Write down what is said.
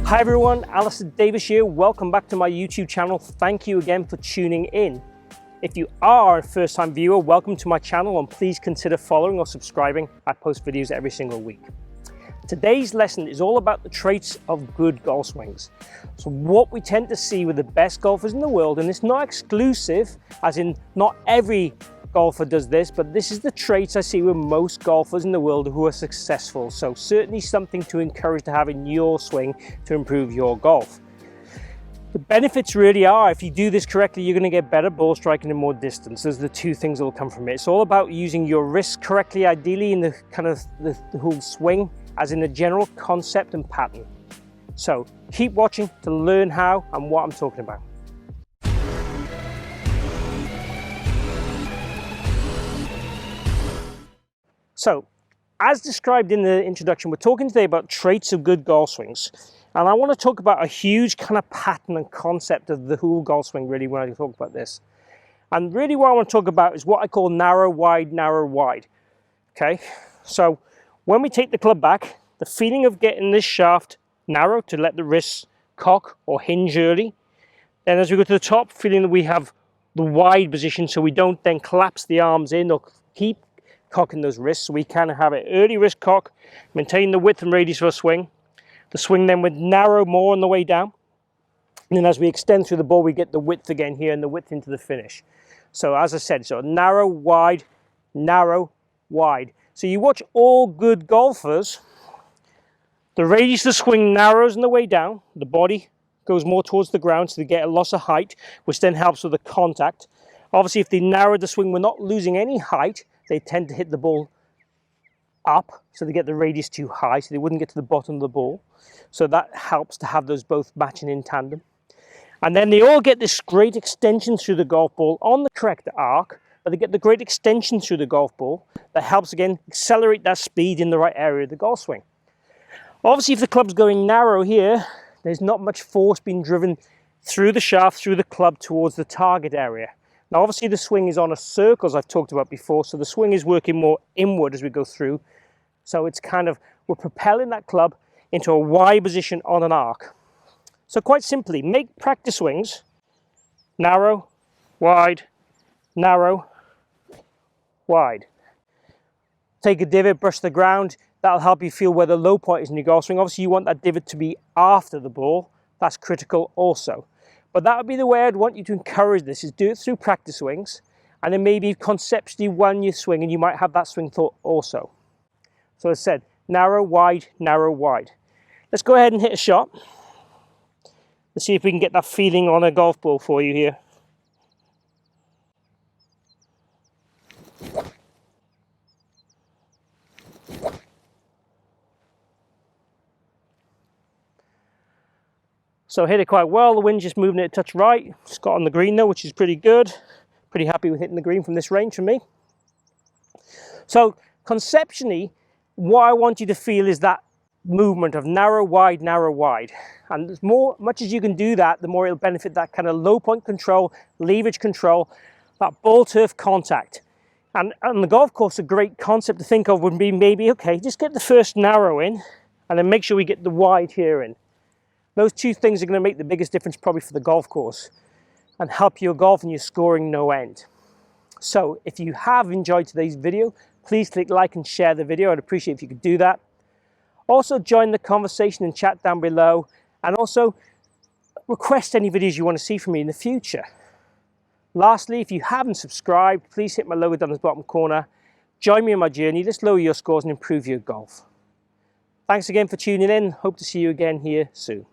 Hi everyone, Alistair Davies here. Welcome back to my YouTube channel. Thank you again for tuning in. If you are a first-time viewer, welcome to my channel and please consider following or subscribing. I post videos every single week. Today's lesson is all about the traits of good golf swings. So what we tend to see with the best golfers in the world, and it's not exclusive, as in not every golfer does this, but this is the traits I see with most golfers in the world who are successful. So certainly something to encourage to have in your swing to improve your golf. The benefits really are, if you do this correctly, you're going to get better ball striking and more distance. Those are the two things that will come from it. It's all about using your wrist correctly, ideally in the kind of the whole swing, as in the general concept and pattern. So keep watching to learn how and what I'm talking about. So, as described in the introduction, we're talking today about traits of good golf swings. And I want to talk about a huge kind of pattern and concept of the whole golf swing, really, when I talk about this. And really what I want to talk about is what I call narrow, wide, narrow, wide. Okay, so when we take the club back, the feeling of getting this shaft narrow to let the wrists cock or hinge early. Then as we go to the top, feeling that we have the wide position so we don't then collapse the arms in or keep cocking those wrists. So we kind of have an early wrist cock, maintain the width and radius of a swing. The swing then would narrow more on the way down. And then as we extend through the ball, we get the width again here and the width into the finish. So as I said, so narrow, wide, narrow, wide. So you watch all good golfers, the radius of the swing narrows on the way down, the body goes more towards the ground so they get a loss of height, which then helps with the contact. Obviously, if they narrowed the swing, we're not losing any height, they tend to hit the ball up, so they get the radius too high, so they wouldn't get to the bottom of the ball. So that helps to have those both matching in tandem. And then they all get this great extension through the golf ball on the correct arc, but they get the great extension through the golf ball that helps, again, accelerate that speed in the right area of the golf swing. Obviously, if the club's going narrow here, there's not much force being driven through the shaft, through the club towards the target area. Now, obviously, the swing is on a circle, as I've talked about before, so the swing is working more inward as we go through. So it's kind of, we're propelling that club into a wide position on an arc. So quite simply, make practice swings, narrow, wide, narrow, wide. Take a divot, brush the ground. That'll help you feel where the low point is in your golf swing. Obviously, you want that divot to be after the ball. That's critical also. But that would be the way I'd want you to encourage this, is do it through practice swings, and then maybe conceptually when you swing, and you might have that swing thought also. So as I said, narrow, wide, narrow, wide. Let's go ahead and hit a shot. Let's see if we can get that feeling on a golf ball for you here. So hit it quite well, the wind's just moving it a touch right. It's got on the green though, which is pretty good. Pretty happy with hitting the green from this range for me. So conceptually, what I want you to feel is that movement of narrow, wide, narrow, wide. And as much as you can do that, the more it'll benefit that kind of low point control, leverage control, that ball turf contact. And on the golf course, a great concept to think of would be maybe, okay, just get the first narrow in and then make sure we get the wide here in. Those two things are going to make the biggest difference probably for the golf course and help your golf and your scoring no end. So if you have enjoyed today's video, please click like and share the video. I'd appreciate if you could do that. Also join the conversation and chat down below, and also request any videos you want to see from me in the future. Lastly, if you haven't subscribed, please hit my logo down in the bottom corner. Join me on my journey. Let's lower your scores and improve your golf. Thanks again for tuning in. Hope to see you again here soon.